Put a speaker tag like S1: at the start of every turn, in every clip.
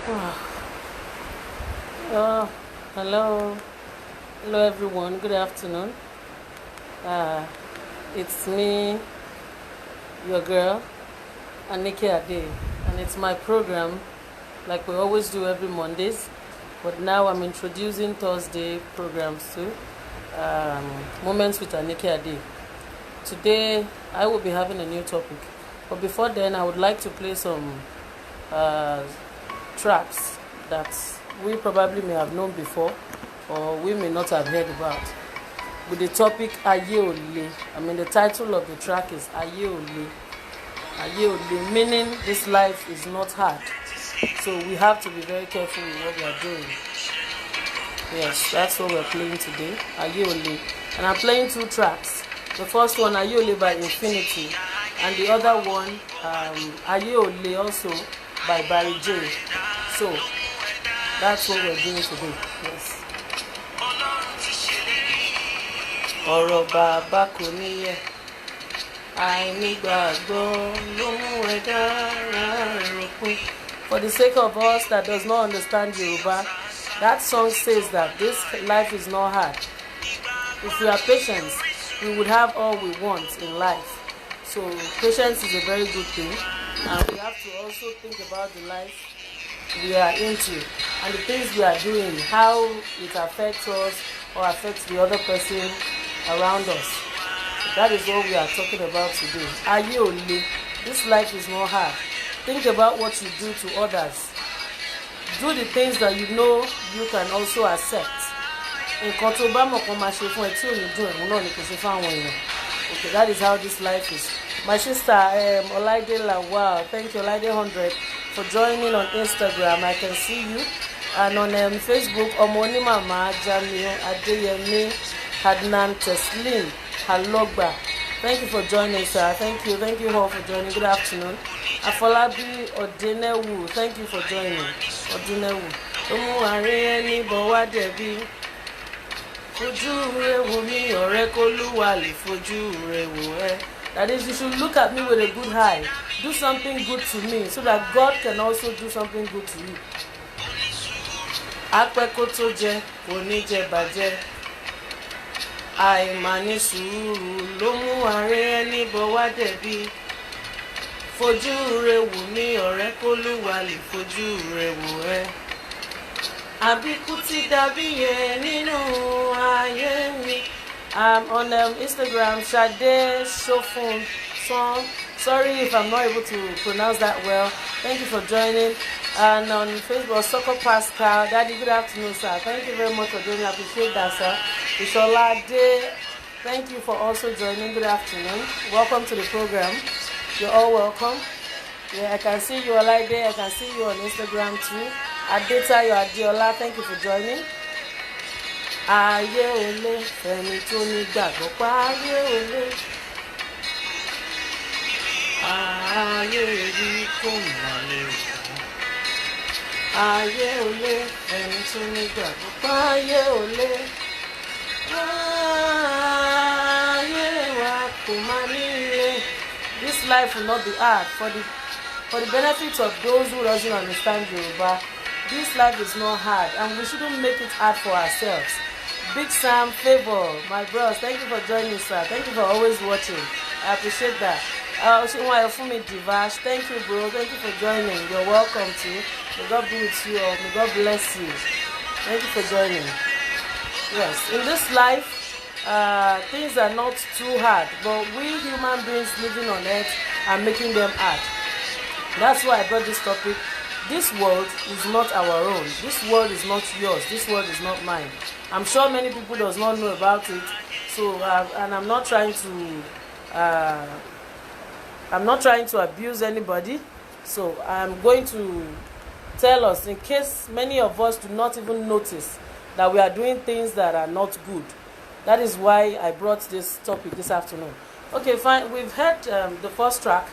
S1: Oh, hello, hello everyone. Good afternoon. Uh, it's me, your girl, Anikeade, and it's my program, like we always do every Mondays. But now I'm introducing Thursday programs too. Moments with Anikeade. Today I will be having a new topic, but before then I would like to play some tracks that we probably may have known before or we may not have heard about. With the topic Ayé ò le. I mean, the title of the track is Ayé ò le. Ayé ò le, meaning this life is not hard. So we have to be very careful with what we are doing. Yes, that's what we're playing today, Ayé ò le. And I'm playing two tracks. The first one, Ayé ò le by Infinity, and the other one, Ayé ò le also by Barry J. So that's what we're doing today. Yes. Ọ̀rọ̀ bàbá kò níyẹ̀, àìnígbàgbọ́ ló mú ẹ̀dá rẹ̀ pín. For the sake of us that does not understand Yoruba, that song says that this life is not hard. If we are patient, we would have all we want in life. So patience is a very good thing, and we have to also think about the life we are into and the things we are doing, how it affects us or affects the other person around us. That is what we are talking about today. Ayé ò le. This life is not hard. Think about what you do to others. Do the things that you know you can also accept. Nǹkan tó bá mọ̀ kan máa ṣe fún ẹ tí ò ní dùn ẹ̀mú náà ni kò ṣe fún àwọn èèyàn. Okay, that is how this life is. My sister Olaide Lawal, thank you Olaide 100 for joining on Instagram. I can see you. And on Facebook, Omoni Mama Jamio Adeyemi Hadnan Teslim Halogba. Thank you for joining, sir. Thank you all for joining. Good afternoon. Afolabi Odenewu, thank you for joining. Odenewu. Omu are ni bowa debi. Fojú rẹ wò mí, ọ̀rẹ́ k'Olúwa lè fojú rẹ wò ẹ́. That is, you should look at me with a good eye. Do something good to me so that God can also do something good to you. Apẹ́ kó tó jẹ, kò ní jẹ bàjẹ́. Àìmání sùúrù ló mú àárẹ̀ ẹni bọ̀ wá dẹ̀bi. Fojú rẹ wò mí, ọ̀rẹ́ k'Olúwa lè fojú rẹ wò ẹ́. Àbíkú ti dàbí yẹn nínú ayé mi. On Instagram, Sade Shofun Song. Sorry if I'm not able to pronounce that well. Thank you for joining. And on Facebook, Soko Pascal. Daddy, good afternoon, sir. Thank you very much for joining. I appreciate that, sir. Ishola Day, thank you for also joining. Good afternoon. Welcome to the program. You're all welcome. Yeah, I can see you all right there. I can see you on Instagram too. Adetayo Adeola, thank you for joining. Ayé ò le, ẹni tó ní gbàgbọ́ pa ayé ò le. Ayé rí kò mà lè wá. Ayé ò le, ẹni tó ní gbàgbọ́ pa ayé ò le. Ayé wa kò mà nílé. This life will not be hard. For the benefit of those who doesn't understand Yoruba, this life is not hard, and we shouldn't make it hard for ourselves. Big Sam Favor, my bros, thank you for joining, sir. Thank you for always watching. I appreciate that. Divash, thank you, bro. Thank you for joining. You're welcome too. May God be with you all. May God bless you. Thank you for joining. Yes, in this life, things are not too hard, but we human beings living on earth are making them hard. That's why I brought this topic. This world is not our own. This world is not yours. This world is not mine. I'm sure many people does not know about it. So, and I'm not trying to abuse anybody. So I'm going to tell us, in case many of us do not even notice that we are doing things that are not good. That is why I brought this topic this afternoon. Okay, fine. We've heard the first track.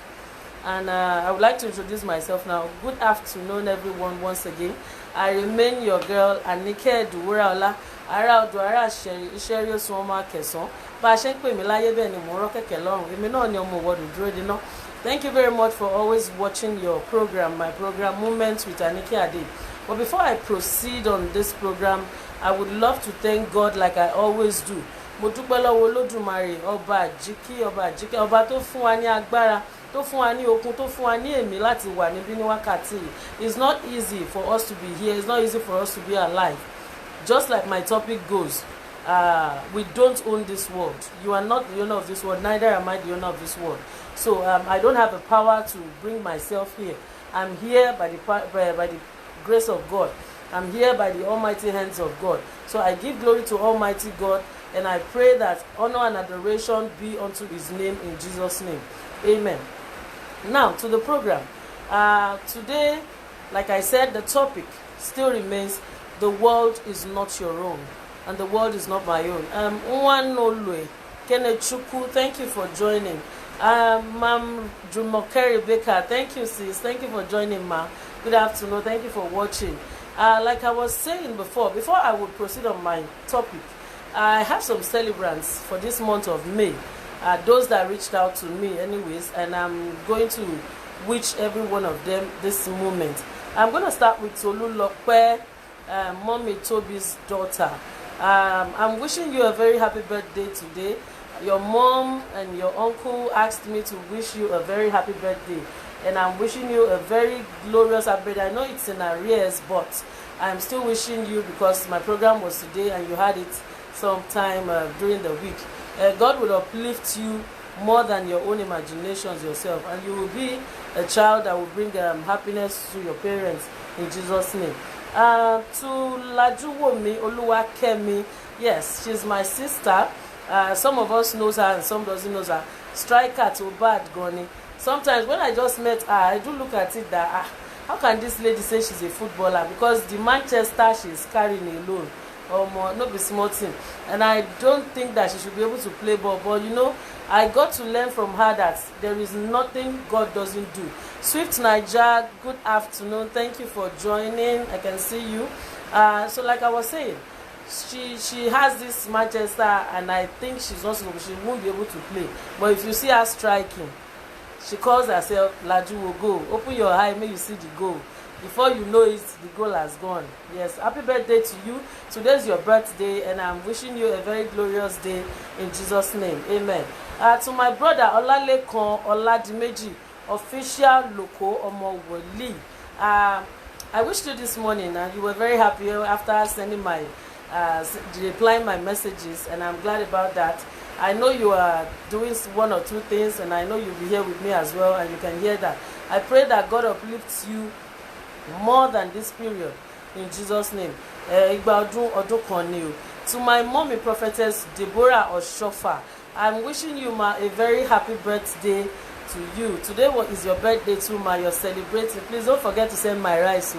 S1: And I would like to introduce myself now. Good afternoon, everyone, once again. I remain your girl, Anikeade Wuraola. Ara ọ̀dọ̀ ara àṣẹrí iṣẹ́ rí oṣù ọmọ akẹsàn. Bá a ṣe ń pè mí láyé bẹ́ẹ̀ ni mò ń rọ́ kẹ̀kẹ́ lọ́rùn. Èmi náà ni ọmọ ìwọ́dù dúró dínà. Thank you very much for always watching your program, my program Moments with Anikeade. But before I proceed on this program, I would love to thank God like I always do. Mo dúpẹ́ lọ́wọ́ Olódùmarè, ọba àjíkẹ́, ọba tó fún wa ní agbára, tó fún wa ní okun, tó fún wa ní ẹ̀mí láti wà níbí ní wákàtí yìí. It's not easy for us to be here. It's not easy for us to be alive. Just like my topic goes, we don't own this world. You are not the owner of this world, neither am I the owner of this world. So I don't have the power to bring myself here. I'm here by the grace of God. I'm here by the almighty hands of God. So I give glory to Almighty God, and I pray that honor and adoration be unto his name in Jesus' name. Amen. Now to the program. Today, like I said, the topic still remains: the world is not your own, and the world is not my own. Nwanolwe Kenechukwu, thank you for joining. Ma'am Jumokeri Baker, thank you, sis. Thank you for joining, ma. Good afternoon. Thank you for watching. Like I was saying before I would proceed on my topic, I have some celebrants for this month of May. Those that reached out to me anyways, and I'm going to wish every one of them this moment. I'm going to start with Tolulokwe, Mommy Toby's daughter. I'm wishing you a very happy birthday today. Your mom and your uncle asked me to wish you a very happy birthday, and I'm wishing you a very glorious happy birthday. I know it's in arrears, but I'm still wishing you because my program was today and you had it sometime during the week. God will uplift you more than your own imaginations yourself, and you will be a child that will bring happiness to your parents in Jesus' name. To Lajuwomi Oluwakemi, yes, she's my sister. Some of us knows her and some doesn't know her. Striker to bad Goni. Sometimes when I just met her, I do look at it that how can this lady say she's a footballer? Because the Manchester she's carrying alone, not be small thing. And I don't think that she should be able to play ball. But you know, I got to learn from her that there is nothing God doesn't do. Swift Niger, good afternoon. Thank you for joining. I can see you. So like I was saying, she has this Manchester, and I think she won't be able to play. But if you see her striking, she calls herself Laju will go. Open your eye, make you see the goal. Before you know it, the goal has gone. Yes, happy birthday to you. Today's your birthday, and I'm wishing you a very glorious day in Jesus' name. Amen. To my brother Olalekan Oladimeji, official Loko Omowoli. I wished you this morning, and you were very happy after sending my replying my messages, and I'm glad about that. I know you are doing one or two things, and I know you'll be here with me as well, and you can hear that. I pray that God uplifts you more than this period in Jesus' name. To my mommy prophetess Deborah Oshofa, I'm wishing you, ma, a very happy birthday to you. Today is your birthday too, ma. You're celebrating. Please don't forget to send my rice.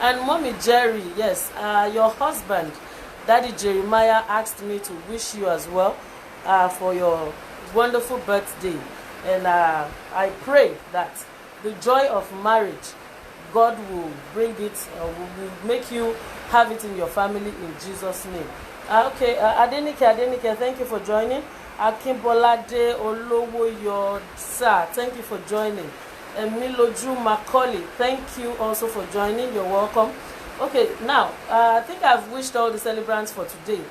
S1: And mommy Jerry, yes, your husband Daddy Jeremiah asked me to wish you as well for your wonderful birthday, and I pray that the joy of marriage, God will bring it, will make you have it in your family in Jesus' name. Okay, Adenike, thank you for joining. Akimbolade Olowoyo, sir, thank you for joining. Emiloju Macaulay, thank you also for joining. You're welcome. Okay, now, I think I've wished all the celebrants for today.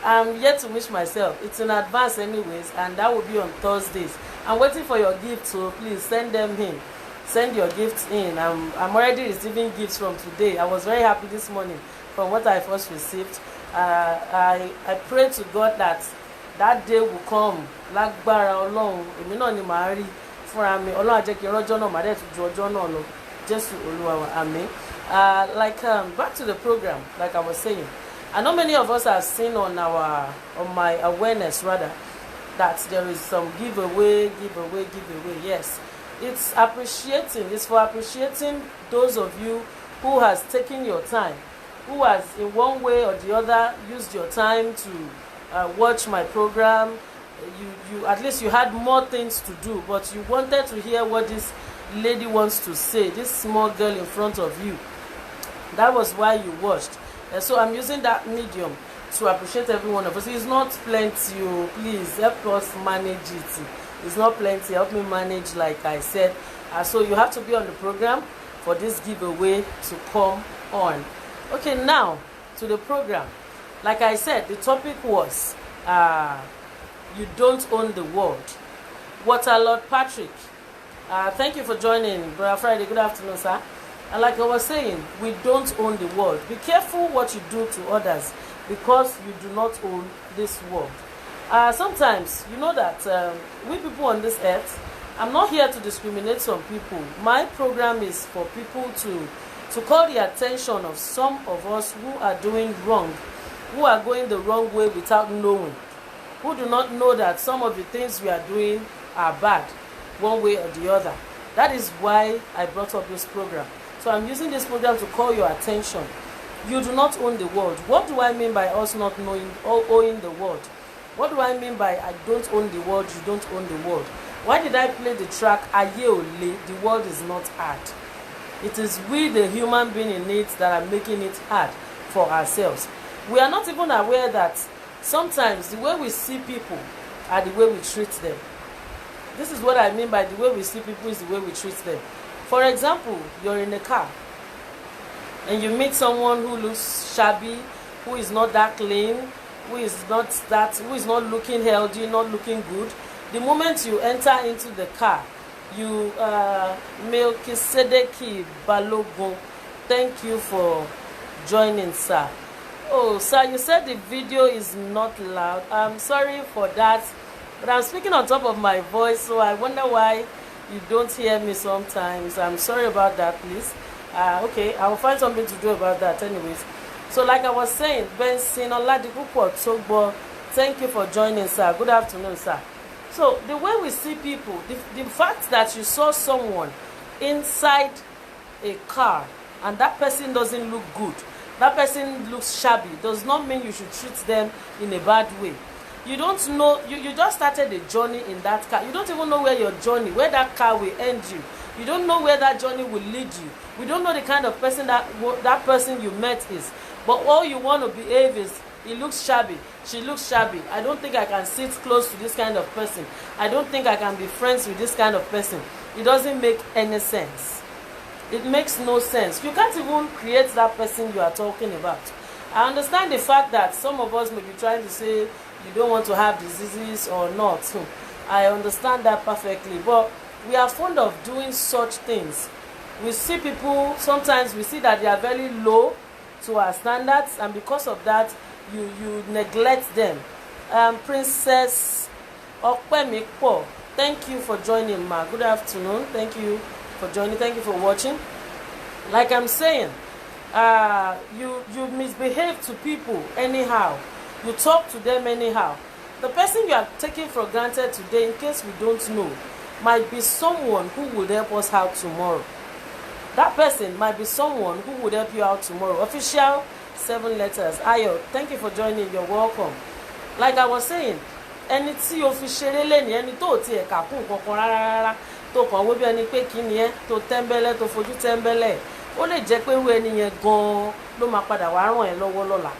S1: I'm yet to wish myself. It's in advance anyways, and that will be on Thursdays. I'm waiting for your gifts, so please send them in. Send your gifts in. I'm already receiving gifts from today. I was very happy this morning from what I first received. I pray to God that that day will come. Lágbára Ọlọ́run, èmi náà ni màá rí fúnra mi. Ọlọ́run á jẹ́ kí n rọ́jọ́ náà, màá dẹ̀ tún ju ọjọ́ náà lọ. Jésù Olúwa wa, àmín. Back to the program, like I was saying, I know many of us have seen on my awareness rather, that there is some giveaway. Yes, it's for appreciating those of you who has taken your time, who has in one way or the other used your time to watch my program. You at least you had more things to do, but you wanted to hear what this lady wants to say, this small girl in front of you. That was why you watched. So I'm using that medium to appreciate every one of us. It's not plenty. Please help us manage it. It's not plenty. Help me manage, like I said. So you have to be on the program for this giveaway to come on. Okay, now to the program. Like I said, the topic was you don't own the world. Waterlord Patrick, thank you for joining, Brother Friday. Good afternoon, sir. And like I was saying, we don't own the world. Be careful what you do to others, because you do not own this world. Sometimes, you know that we people on this earth, I'm not here to discriminate some people. My program is for people to call the attention of some of us who are doing wrong, who are going the wrong way without knowing, who do not know that some of the things we are doing are bad, one way or the other. That is why I brought up this program. So I'm using this program to call your attention. You do not own the world. What do I mean by us not knowing or owning the world? What do I mean by I don't own the world, you don't own the world? Why did I play the track Anikeade? The world is not hard. It is we, the human being in it, that are making it hard for ourselves. We are not even aware that sometimes the way we see people are the way we treat them. This is what I mean by the way we see people is the way we treat them. For example, you're in a car and you meet someone who looks shabby, who is not that clean, who is not looking healthy, not looking good. The moment you enter into the car, you Melkisedeki Balogun, thank you for joining, sir. Oh, sir, you said the video is not loud. I'm sorry for that, but I'm speaking on top of my voice, so I wonder why you don't hear me sometimes. I'm sorry about that, please. Okay, I will find something to do about that anyways. So like I was saying, Benson Oladipupo Togbo, thank you for joining, sir. Good afternoon, sir. So the way we see people, the fact that you saw someone inside a car and that person doesn't look good, that person looks shabby, does not mean you should treat them in a bad way. You don't know, you just started a journey in that car. You don't even know where your journey, where that car will end you. You don't know where that journey will lead you. We don't know the kind of person that person you met is. But all you want to behave is, he looks shabby, she looks shabby. I don't think I can sit close to this kind of person. I don't think I can be friends with this kind of person. It doesn't make any sense. It makes no sense. You can't even create that person you are talking about. I understand the fact that some of us may be trying to say you don't want to have diseases or not. I understand that perfectly. But we are fond of doing such things. We see people, sometimes we see that they are very low to our standards, and because of that, you neglect them. Princess Okpemikpo, thank you for joining, ma. Good afternoon. Thank you for joining. Thank you for watching. Like I'm saying, you misbehave to people anyhow. You talk to them anyhow. The person you are taking for granted today, in case we don't know, might be someone who will help us out tomorrow. That person might be someone who would help you out tomorrow. Official 7 letters. Ayo, thank you for joining. You're welcome. Like I was saying, ẹni tí o fi ṣeré lẹ́ni, ẹni tó ti ẹ̀ka kún kankan rárá, tó kàn wó bí ẹni pé kí ni ẹ́, tó tẹ́ńbẹ́lẹ́, tó fojú tẹ́ńbẹ́lẹ́, ó lè jẹ́ pé irú ẹni yẹn gan-an ló máa padà wá ràn ẹ́ lọ́wọ́ lọ́la.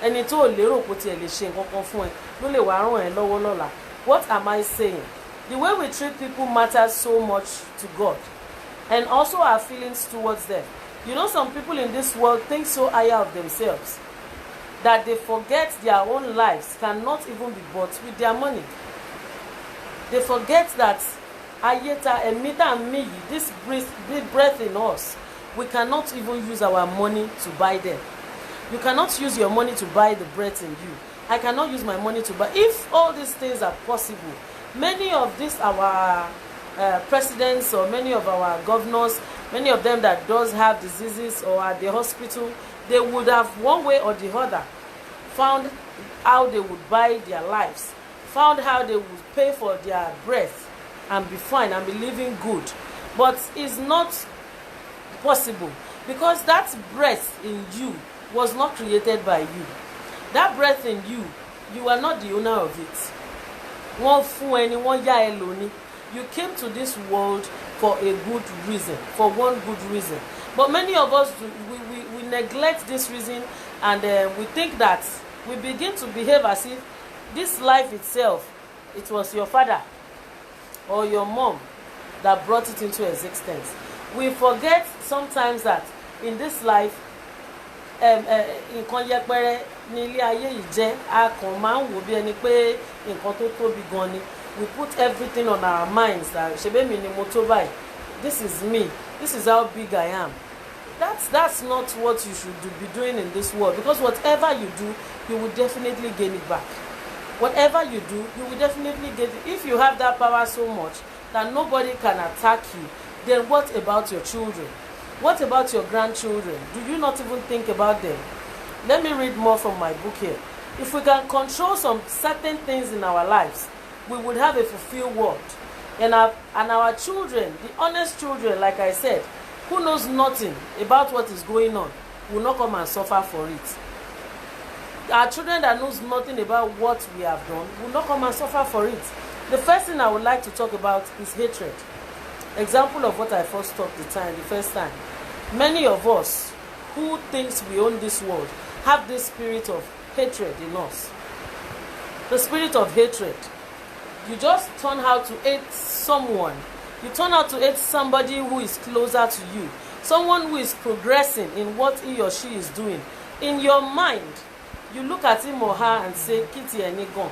S1: Ẹni tó lérò pé tiẹ̀ lè ṣe nǹkan kan fún ẹ ló lè wá ràn ẹ́ lọ́wọ́ lọ́la. What am I saying? The way we treat people matters so much to God, and also our feelings towards them. You know, some people in this world think so higher of themselves that they forget their own lives cannot even be bought with their money. They forget that Ayeta, Emita, and me, this breath in us, we cannot even use our money to buy them. You cannot use your money to buy the breath in you. I cannot use my money to buy. If all these things are possible, many of these our presidents or many of our governors, many of them that does have diseases or at the hospital, they would have one way or the other found how they would buy their lives, found how they would pay for their breath and be fine and be living good. But it's not possible because that breath in you was not created by you. That breath in you, you are not the owner of it. One fún ẹni, one yá ẹ lò ní. You came to this world for a good reason, for one good reason. But many of us, we neglect this reason, and we think that we begin to behave as if this life itself, it was your father. or your mom that brought it into existence. We forget sometimes that in this life, nǹkan yẹpẹrẹ ní ilé ayé yìí jẹ́, a kàn máa ń wò bí ẹni pé nǹkan tó tóbi gan ni. We put everything on our minds that ṣebí mi ni mo tó báyìí, this is me, this is how big I am. That's not what you should be doing in this world, because whatever you do, you will definitely gain it back. Whatever you do, you will definitely get it. If you have that power so much that nobody can attack you, then what about your children? What about your grandchildren? Do you not even think about them? Let me read more from my book here. If we can control some certain things in our lives, we would have a fulfilled world. And our children, the honest children, like I said, who knows nothing about what is going on, will not come and suffer for it. Our children that knows nothing about what we have done will not come and suffer for it. The first thing I would like to talk about is hatred. Example of what I first talked the first time. Many of us who thinks we own this world have this spirit of hatred in us. The spirit of hatred. You just turn out to hate someone. You turn out to hate somebody who is closer to you. Someone who is progressing in what he or she is doing. In your mind, you look at him or her and say, Kitty eni gan.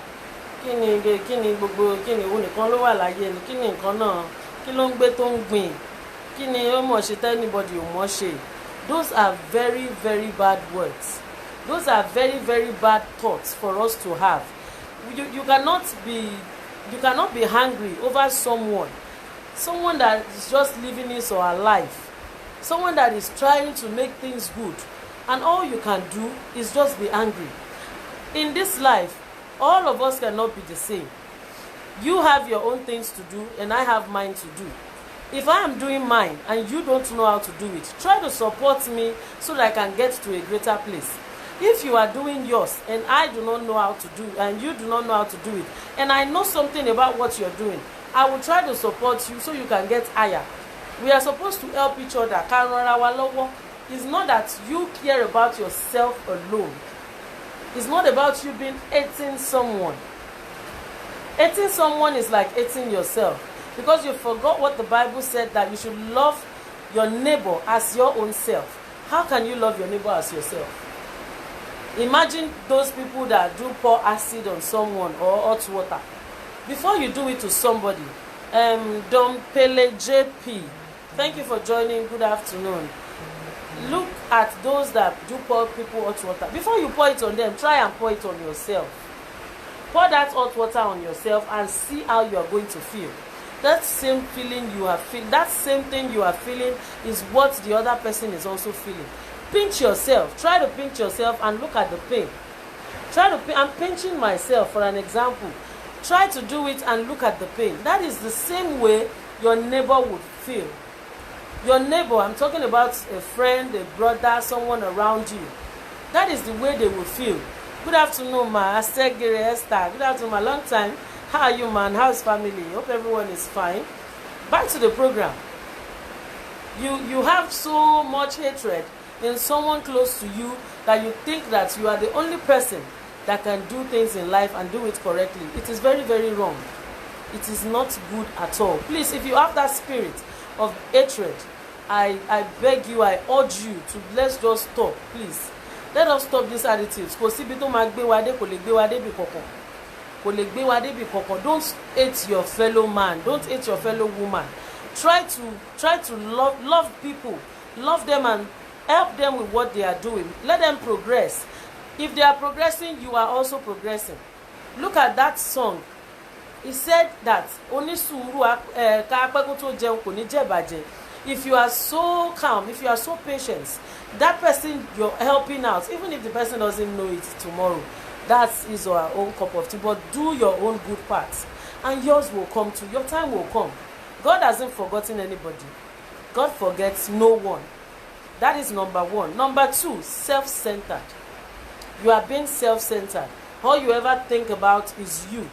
S1: Kini gbogbo kini wo nìkan ló wà láyé ni, kini nǹkan náà, kí ló ń gbé tó ń gbìn, kini ó mọ̀ ṣe anybody ò mọ̀ ṣe. Those are very, very bad words. Those are very, very bad thoughts for us to have. You cannot be hungry over someone that is just living his or her life, someone that is trying to make things good, and all you can do is just be angry. In this life, all of us cannot be the same. You have your own things to do, and I have mine to do. If I am doing mine and you don't know how to do it, try to support me so that I can get to a greater place. If you are doing yours and I do not know how to do it, and you do not know how to do it, and I know something about what you're doing, I will try to support you so you can get higher. We are supposed to help each other. It's not that you care about yourself alone. It's not about you being hating someone. Hating someone is like hating yourself, because you forgot what the Bible said, that you should love your neighbor as your own self. How can you love your neighbor as yourself? Imagine those people that do pour acid on someone or hot water. Before you do it to somebody, Dom Pele JP, thank you for joining. Good afternoon. Look at those that do pour people hot water. Before you pour it on them, try and pour it on yourself. Pour that hot water on yourself and see how you are going to feel. That same feeling you are feeling, that same thing you are feeling is what the other person is also feeling. Pinch yourself. Try to pinch yourself and look at the pain. I'm pinching myself for an example. Try to do it and look at the pain. That is the same way your neighbor would feel. Your neighbor, I'm talking about a friend, a brother, someone around you. That is the way they will feel. Good afternoon, ma. Esther. Good afternoon, ma. Long time. How are you, man? How's family? Hope everyone is fine. Back to the program. You have so much hatred in someone close to you that you think that you are the only person that can do things in life and do it correctly. It is very, very wrong. It is not good at all. Please, if you have that spirit of hatred, I beg you, I urge you to let's just stop, please. Let us stop these attitudes. Don't hate your fellow man. Don't hate your fellow woman. Try to love people. Love them and help them with what they are doing. Let them progress. If they are progressing, you are also progressing. Look at that song. He said that if you are so calm, if you are so patient, that person you're helping out, even if the person doesn't know it tomorrow, that is our own cup of tea. But do your own good part, and yours will come too. Your time will come. God hasn't forgotten anybody. God forgets no one. That is number one. Number two, self-centered. You are being self-centered. All you ever think about is you.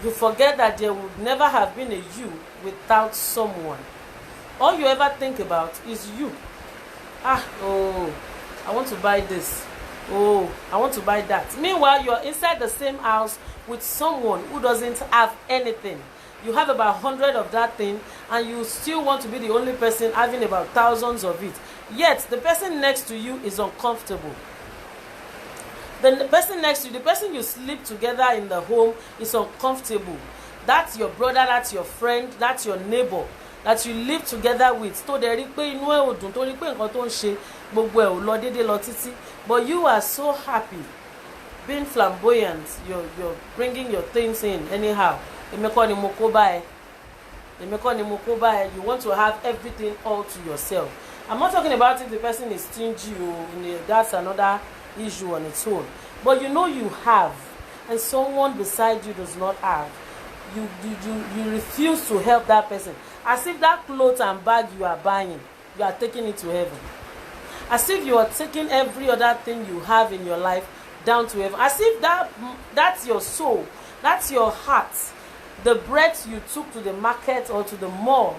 S1: You forget that there would never have been a you without someone. All you ever think about is you. I want to buy this. I want to buy that. Meanwhile, you're inside the same house with someone who doesn't have anything. You have about 100 of that thing, and you still want to be the only person having about thousands of it. Yet the person next to you is uncomfortable. The person next to you, the person you sleep together in the home, is uncomfortable. That's your brother, that's your friend, that's your neighbor that you live together with. tó dẹ̀ rí pé inú ẹ̀ ò dùn, tó rí pé nǹkan tó ń ṣe gbogbo ẹ̀ ò lọ déédéé lọ títí, but you are so happy, being flamboyant, you're bringing your things in anyhow. Èmi kọ́ ni mo kó bá ẹ. Èmi kọ́ ni mo kó bá ẹ. You want to have everything all to yourself. I'm not talking about if the person is stingy or that's another issue on its own. But you know you have, and someone beside you does not have. You refuse to help that person, as if that clothes and bag you are buying, you are taking it to heaven. As if you are taking every other thing you have in your life down to heaven. As if that's your soul, that's your heart. The bread you took to the market or to the mall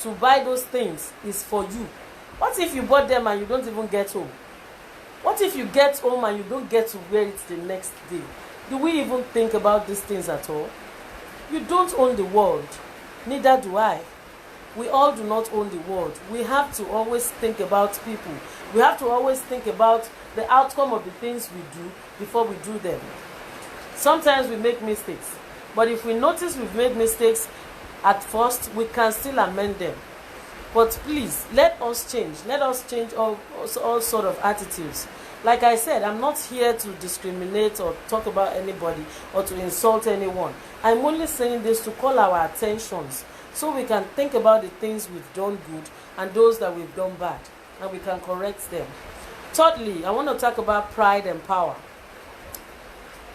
S1: to buy those things is for you. What if you bought them and you don't even get home? What if you get home and you don't get to wear it the next day? Do we even think about these things at all? You don't own the world. Neither do I. We all do not own the world. We have to always think about people. We have to always think about the outcome of the things we do before we do them. Sometimes we make mistakes. But if we notice we've made mistakes at first, we can still amend them. But please, let us change. Let us change all sort of attitudes. Like I said, I'm not here to discriminate or talk about anybody or to insult anyone. I'm only saying this to call our attentions so we can think about the things we've done good and those that we've done bad, and we can correct them. Thirdly, I want to talk about pride and power.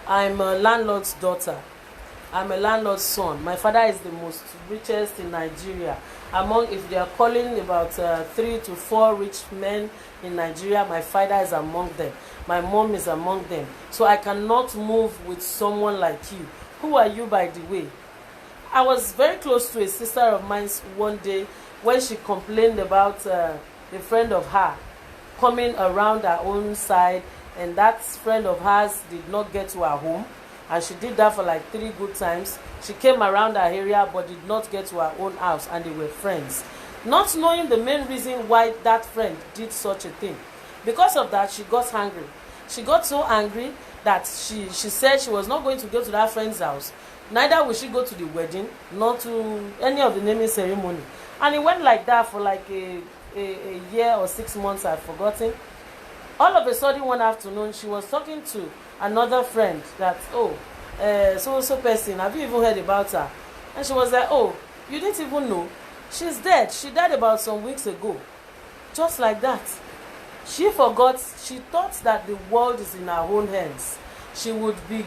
S1: I'm a landlord's daughter. I'm a landlord's son. My father is the most richest in Nigeria. If they are calling about 3 to 4 rich men in Nigeria, my father is among them. My mom is among them. So I cannot move with someone like you. Who are you, by the way? I was very close to a sister of mine one day when she complained about a friend of hers coming around her own side, and that friend of hers did not get to her home. And she did that for like 3 good times. She came around her area but did not get to her own house, and they were friends. Not knowing the main reason why that friend did such a thing. Because of that, she got angry. She got so angry that she said she was not going to go to that friend's house. Neither will she go to the wedding, nor to any of the naming ceremony. And it went like that for like a year or 6 months, I've forgotten. All of a sudden one afternoon, she was talking to another friend that, so person, have you even heard about her? And she was like, oh, you didn't even know? She's dead. She died about some weeks ago. Just like that. She forgot. She thought that the world is in her own hands. She would be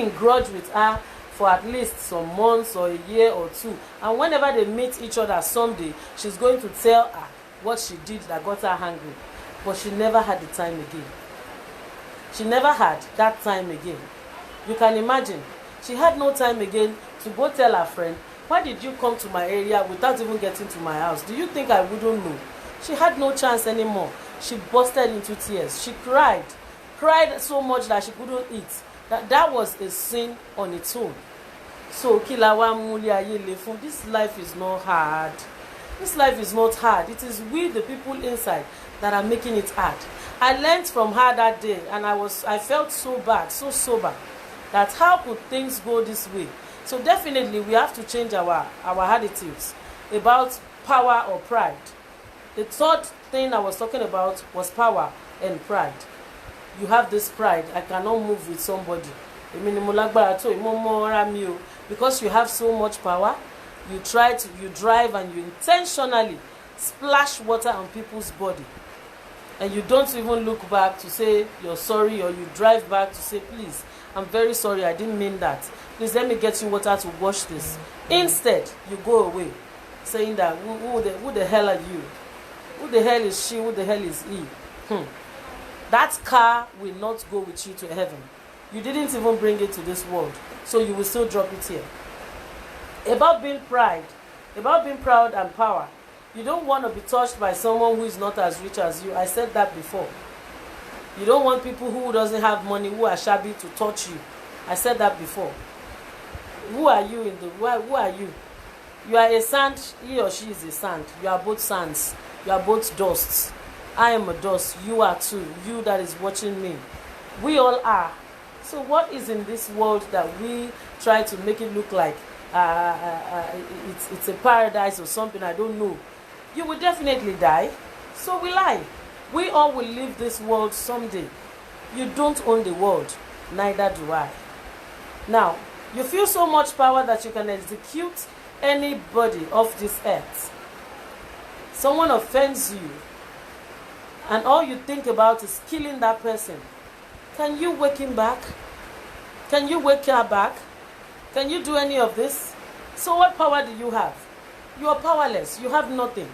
S1: in grudge with her for at least some months or a year or two. And whenever they meet each other someday, she's going to tell her what she did that got her angry. But she never had the time again. She never had that time again. You can imagine. She had no time again to go tell her friend, why did you come to my area without even getting to my house? Do you think I wouldn't know? She had no chance anymore. She busted into tears. She cried so much that she couldn't eat. That was a sin on its own. So this life is not hard. This life is not hard. It is we, the people inside, that are making it hard. I learned from her that day, and I felt so bad, so sober, that how could things go this way? So definitely we have to change our attitudes about power or pride. The third thing I was talking about was power and pride. You have this pride. I cannot move with somebody. Because you have so much power, you drive and you intentionally splash water on people's body. And you don't even look back to say you're sorry, or you drive back to say, please, I'm very sorry, I didn't mean that. Please let me get you water to wash this. Instead, you go away saying that, who the hell are you? Who the hell is she? Who the hell is he? That car will not go with you to heaven. You didn't even bring it to this world, so you will still drop it here. About being proud and power. You don't want to be touched by someone who is not as rich as you. I said that before. You don't want people who doesn't have money, who are shabby, to touch you. I said that before. Who are you in the who are you? You are a sand, he or she is a sand. You are both sands. You are both dusts. I am a dust. You are too. You that is watching me. We all are. So what is in this world that we try to make it look like it's a paradise or something? I don't know. You will definitely die. So will I. We all will leave this world someday. You don't own the world. Neither do I. Now, you feel so much power that you can execute anybody off this earth. Someone offends you, and all you think about is killing that person. Can you wake him back? Can you wake her back? Can you do any of this? So what power do you have? You are powerless. You have nothing.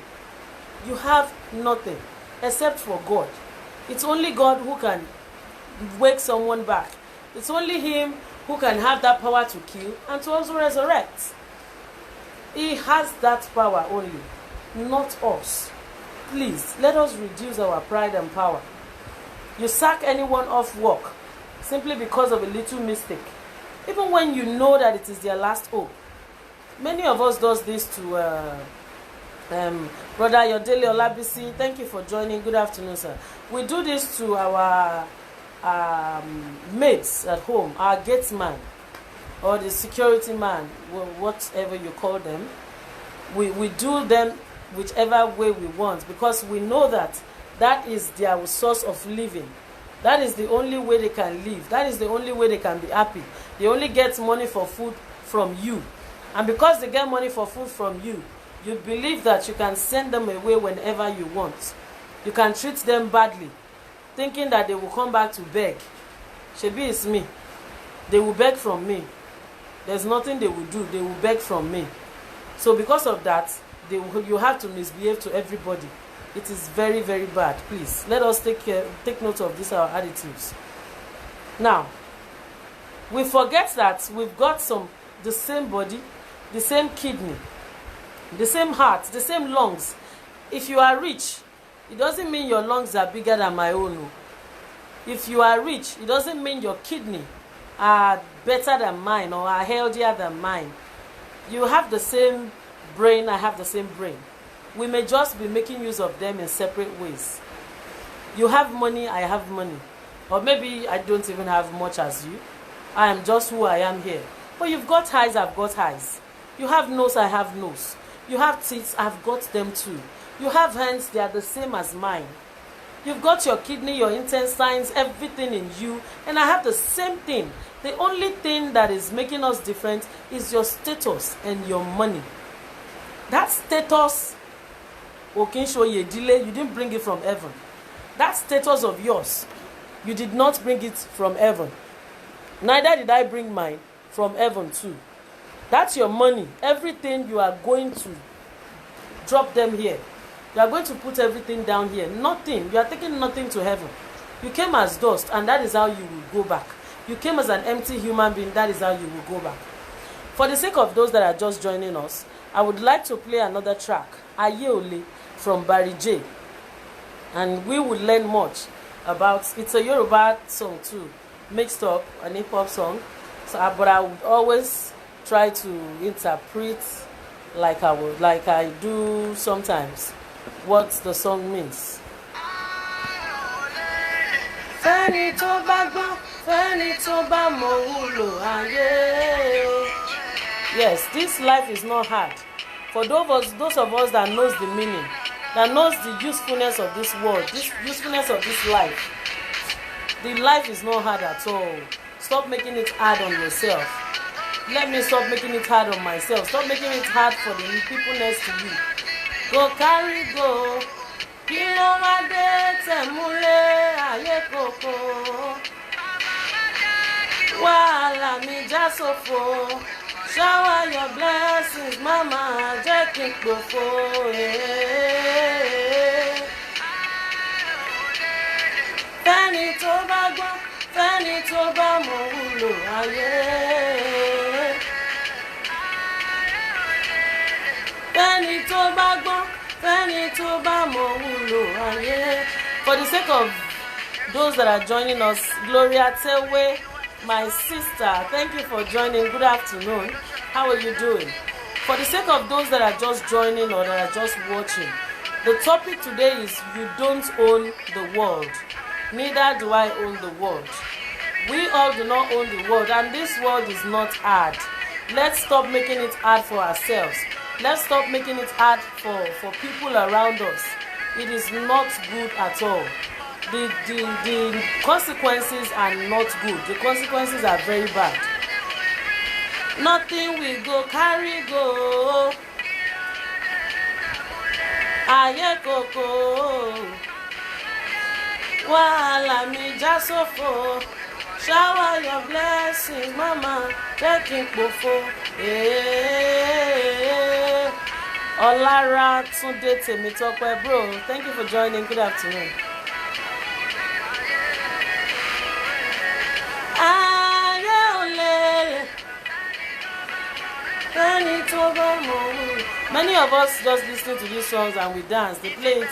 S1: You have nothing except for God. It's only God who can wake someone back. It's only Him who can have that power to kill and to also resurrect. He has that power only, not us. Please, let us reduce our pride and power. You sack anyone off work simply because of a little mistake, even when you know that it is their last hope. Many of us does this to Brother Yodele Olabisi. Thank you for joining. Good afternoon, sir. We do this to our mates at home, our gatesman or the security man, whatever you call them. We do them whichever way we want, because we know that that is their source of living. That is the only way they can live. That is the only way they can be happy. They only get money for food from you. And because they get money for food from you, you believe that you can send them away whenever you want. You can treat them badly, thinking that they will come back to beg. Shebi is me. They will beg from me. There's nothing they will do. They will beg from me. So because of that, you have to misbehave to everybody. It is very, very bad. Please, let us take note of these our attitudes. Now, we forget that we've got the same body, the same kidney, the same heart, the same lungs. If you are rich, it doesn't mean your lungs are bigger than my own. If you are rich, it doesn't mean your kidney are better than mine or are healthier than mine. You have the same brain, I have the same brain. We may just be making use of them in separate ways. You have money, I have money. Or maybe I don't even have much as you. I am just who I am here. But you've got eyes, I've got eyes. You have nose, I have nose. You have teeth, I've got them too. You have hands, they are the same as mine. You've got your kidney, your intestines, everything in you, and I have the same thing. The only thing that is making us different is your status and your money. That status, you didn't bring it from heaven. That status of yours, you did not bring it from heaven. Neither did I bring mine from heaven too. That's your money. Everything you are going to drop them here. You are going to put everything down here. Nothing. You are taking nothing to heaven. You came as dust, and that is how you will go back. You came as an empty human being. That is how you will go back. For the sake of those that are just joining us, I would like to play another track, Ayeole, from Barry J. And we will learn much about, it's a Yoruba song too, mixed up, an hip-hop song. So, but I would always try to interpret like I do sometimes what the song means. Yes, this life is not hard. For those of us that knows the meaning, that knows the usefulness of this world, this usefulness of this life, the life is not hard at all. Stop making it hard on yourself. Let me stop making it hard on myself. Stop making it hard for the people next to you. Go carry go. Shower your blessings, mama, Jackie before. Fẹ́ni tó bá gbọ́, fẹ́ni tó bá mọ̀ wúlò ayé. Fẹ́ni tó bá gbọ́, fẹ́ni tó bá mọ̀ wúlò ayé. For the sake of those that are joining us, Gloria Tewe, My sister, thank you for joining. Good afternoon. How are you doing? For the sake of those that are just joining or that are just watching, the topic today is you don't own the world. Neither do I own the world. We all do not own the world, and this world is not hard. Let's stop making it hard for ourselves. Let's stop making it hard for people around us. It is not good at all. The consequences are not good. The consequences are very bad. Nothing will go carry go. Aye koko. Wàhálà mi já sófo. Shower your blessings, mama. Taking pofo. Olara Tunde Temitope, bro. Thank you for joining. Good afternoon. Many of us just listen to these songs and we dance. They play it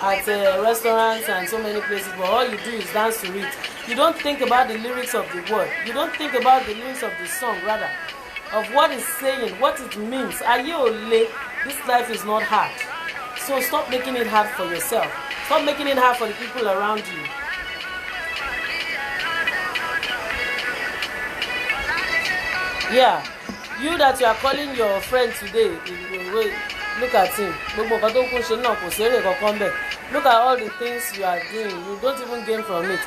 S1: at restaurants and so many places, but all you do is dance to it. You don't think about the lyrics of the word. You don't think about the lyrics of the song, rather, of what it's saying, what it means. Ayole, this life is not hard. So stop making it hard for yourself. Stop making it hard for the people around you. Yeah, you that you are calling your friend today, look at him. Look at all the things you are doing. You don't even gain from it.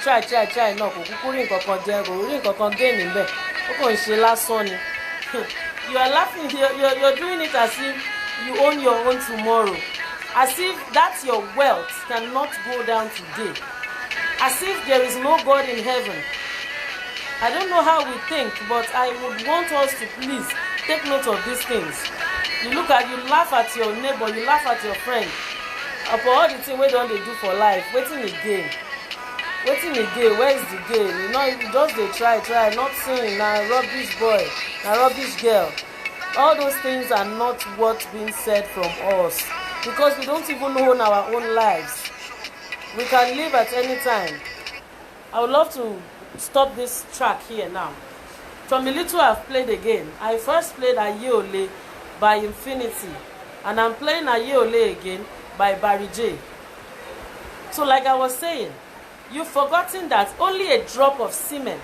S1: Try. No, you are laughing. You're doing it as if you own your own tomorrow. As if that's your wealth cannot go down today. As if there is no God in heaven. I don't know how we think, but I would want us to please take note of these things. You laugh at your neighbor, you laugh at your friend. For all the things we don't do for life, waiting again. Where is the gain? You know, you just they try, not saying na rubbish boy, na rubbish girl. All those things are not what's being said from us, because we don't even own our own lives. We can live at any time. I would love to stop this track here now. From the little I've played again, I first played Ayole by Infinity, and I'm playing Ayole again by Barry J. So like I was saying, you've forgotten that only a drop of semen,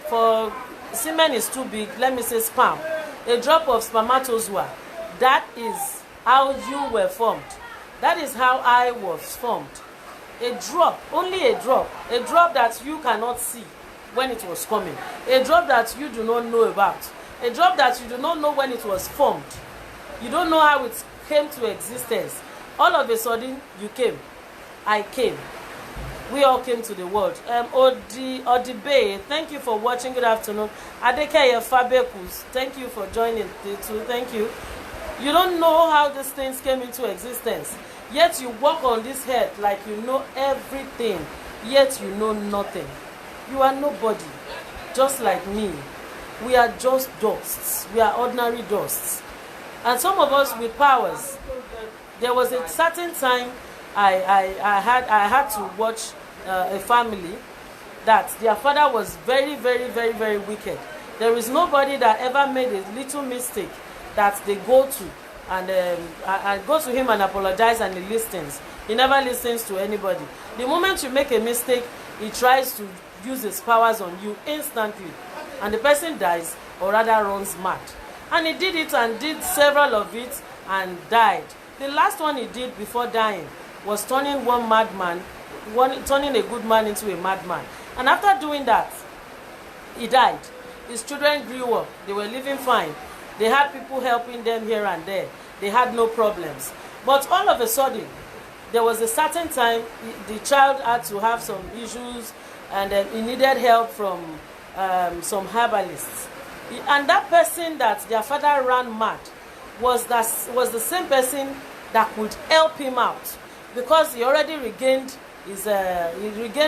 S1: for semen is too big, let me say sperm, a drop of spermatozoa, that is how you were formed. That is how I was formed. A drop, only a drop that you cannot see when it was coming, a drop that you do not know about, a drop that you do not know when it was formed. You don't know how it came to existence. All of a sudden, you came. I came. We all came to the world. Odibe, thank you for watching. Good afternoon. Adekeye Fabekus, thank you for joining too. Thank you. You don't know how these things came into existence. Yet you walk on this earth like you know everything, yet you know nothing. You are nobody, just like me. We are just dusts. We are ordinary dusts. And some of us with powers. There was a certain time I had to watch a family that their father was very, very, very, very wicked. There is nobody that ever made a little mistake that they go to and go to him and apologize, and he listens. He never listens to anybody. The moment you make a mistake, he tries to use his powers on you instantly, and the person dies, or rather runs mad. And he did it and did several of it and died. The last one he did before dying was turning a good man into a madman. And after doing that, he died. His children grew up. They were living fine. They had people helping them here and there. They had no problems. But all of a sudden, there was a certain time the child had to have some issues, and he needed help from some herbalists. And that person that their father ran mad was the same person that could help him out, because he already regained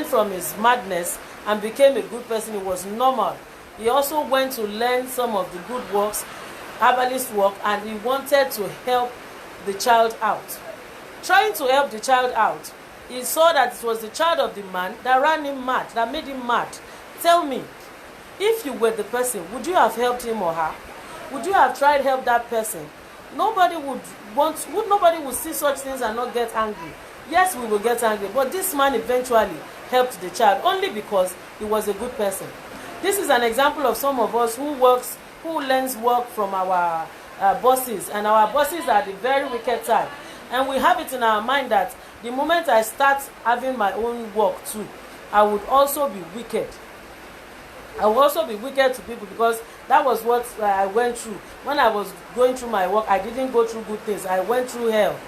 S1: from his madness and became a good person. He was normal. He also went to learn some of the good works, herbalist work, and he wanted to help the child out. Trying to help the child out, He saw that it was the child of the man that ran him mad, that made him mad. Tell me, if you were the person, would you have helped him or her? Would you have tried to help that person? Nobody would see such things and not get angry. Yes, we will get angry, but this man eventually helped the child only because he was a good person. This is an example of some of us who learns work from our bosses, and our bosses are the very wicked type. And we have it in our mind that the moment I start having my own work too, I would also be wicked. I will also be wicked to people, because that was what I went through. When I was going through my work, I didn't go through good things. I went through hell.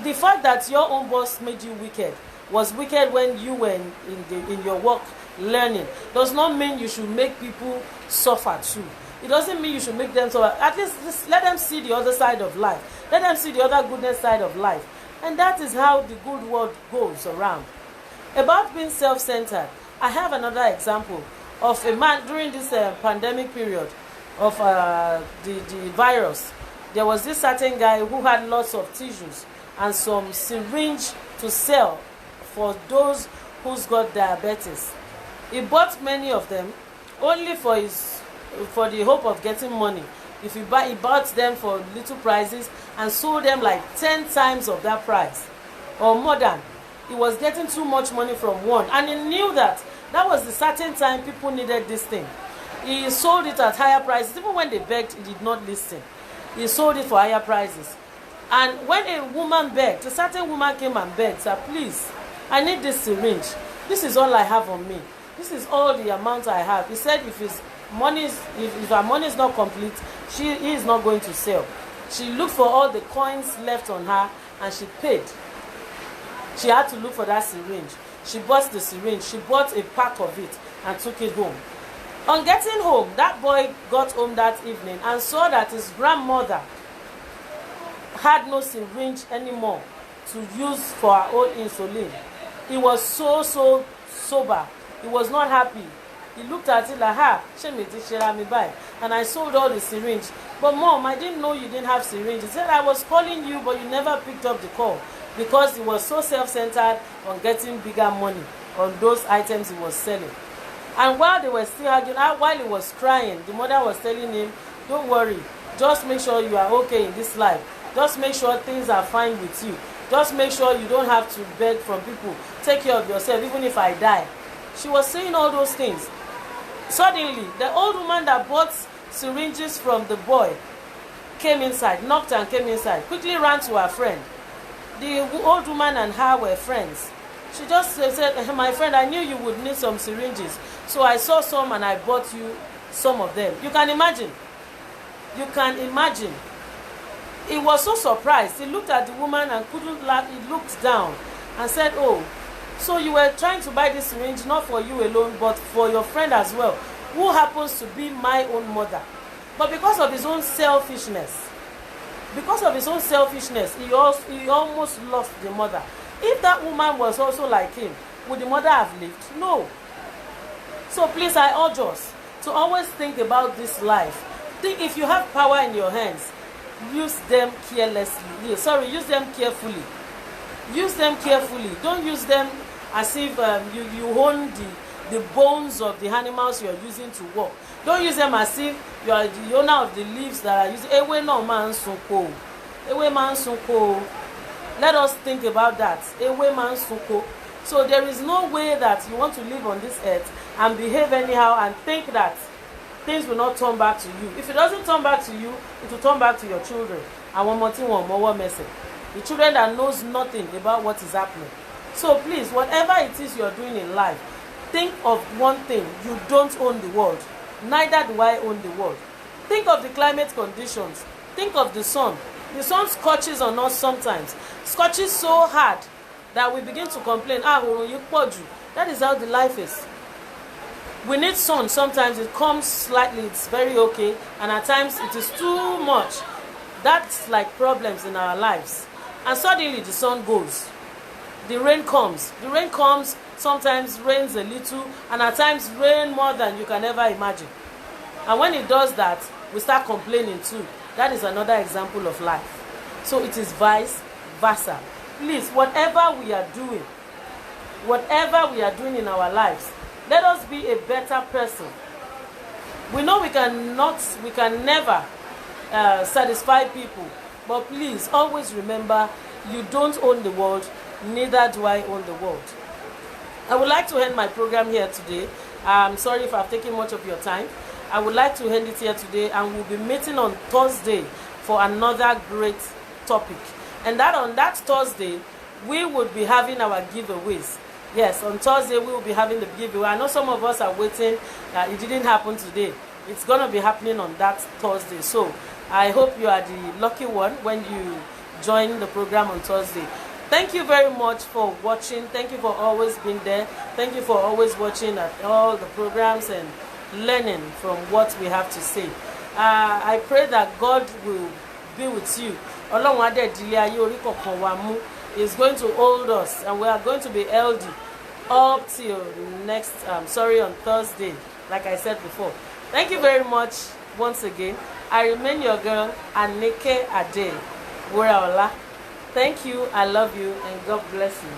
S1: The fact that your own boss made you wicked, was wicked when you were in your work learning, does not mean you should make people suffer too. It doesn't mean you should make them suffer. At least let them see the other side of life. Let them see the other goodness side of life. And that is how the good word goes around. About being self-centered, I have another example of a man during this pandemic period of the virus. There was this certain guy who had lots of tissues and some syringe to sell for those who's got diabetes. He bought many of them only for the hope of getting money. He bought them for little prices and sold them like 10 times of that price or more than. He was getting too much money from one, and he knew that was the certain time people needed this thing. He sold it at higher prices. Even when they begged, he did not listen. He sold it for higher prices. And when a woman begged, a certain woman came and begged, said, please, I need this syringe. This is all I have on me. This is all the amount I have. He said if her money is not complete, he is not going to sell. She looked for all the coins left on her and she paid. She had to look for that syringe. She bought the syringe. She bought a pack of it and took it home. On getting home, that boy got home that evening and saw that his grandmother had no syringe anymore to use for her own insulin. He was so sober. He was not happy. He looked at it like, and I sold all the syringe. But Mom, I didn't know you didn't have syringe. He said, I was calling you, but you never picked up the call, because he was so self-centered on getting bigger money on those items he was selling. And while they were still arguing, while he was crying, the mother was telling him, don't worry, just make sure you are okay in this life. Just make sure things are fine with you. Just make sure you don't have to beg from people. Take care of yourself, even if I die. She was saying all those things. Suddenly, the old woman that bought syringes from the boy came inside, knocked and came inside, quickly ran to her friend. The old woman and her were friends. She just said, my friend, I knew you would need some syringes, so I saw some and I bought you some of them. You can imagine. You can imagine. He was so surprised. He looked at the woman and couldn't laugh. He looked down and said, oh, so you were trying to buy this syringe not for you alone, but for your friend as well, who happens to be my own mother. But because of his own selfishness, he almost lost the mother. If that woman was also like him, would the mother have lived? No. So please, I urge us to always think about this life. Think, if you have power in your hands, use them carelessly. Use them carefully. Use them carefully. Don't use them as if you own the bones of the animals you are using to work. Don't use them as if you are the owner of the leaves that are using. Ewe no man sunko. Ewe man sunko. Let us think about that. Ewe man sunko. So there is no way that you want to live on this earth and behave anyhow and think that things will not turn back to you. If it doesn't turn back to you, it will turn back to your children. And one more thing, one more message. The children that knows nothing about what is happening. So please, whatever it is you're doing in life, think of one thing. You don't own the world. Neither do I own the world. Think of the climate conditions. Think of the sun. The sun scorches on us sometimes. Scorches so hard that we begin to complain. That is how the life is. We need sun. Sometimes it comes slightly, it's very okay. And at times it is too much. That's like problems in our lives. And suddenly the sun goes. The rain comes. The rain comes, sometimes rains a little, and at times rain more than you can ever imagine. And when it does that, we start complaining too. That is another example of life. So it is vice versa. Please, whatever we are doing, whatever we are doing in our lives, let us be a better person. We know we can never satisfy people, but please always remember, you don't own the world, neither do I own the world. I would like to end my program here today. I'm sorry if I've taken much of your time. I would like to end it here today, and we'll be meeting on Thursday for another great topic. And that on that Thursday, we would be having our giveaways. Yes, on Thursday we will be having the giveaway. I know some of us are waiting. It didn't happen today. It's going to be happening on that Thursday. So I hope you are the lucky one when you join the program on Thursday. Thank you very much for watching. Thank you for always being there. Thank you for always watching at all the programs and learning from what we have to say. I pray that God will be with you. Is going to hold us, and we are going to be healthy up till next on Thursday, like I said before. Thank you very much once again. I remain your girl, Anikeade. Thank you, I love you, and God bless you.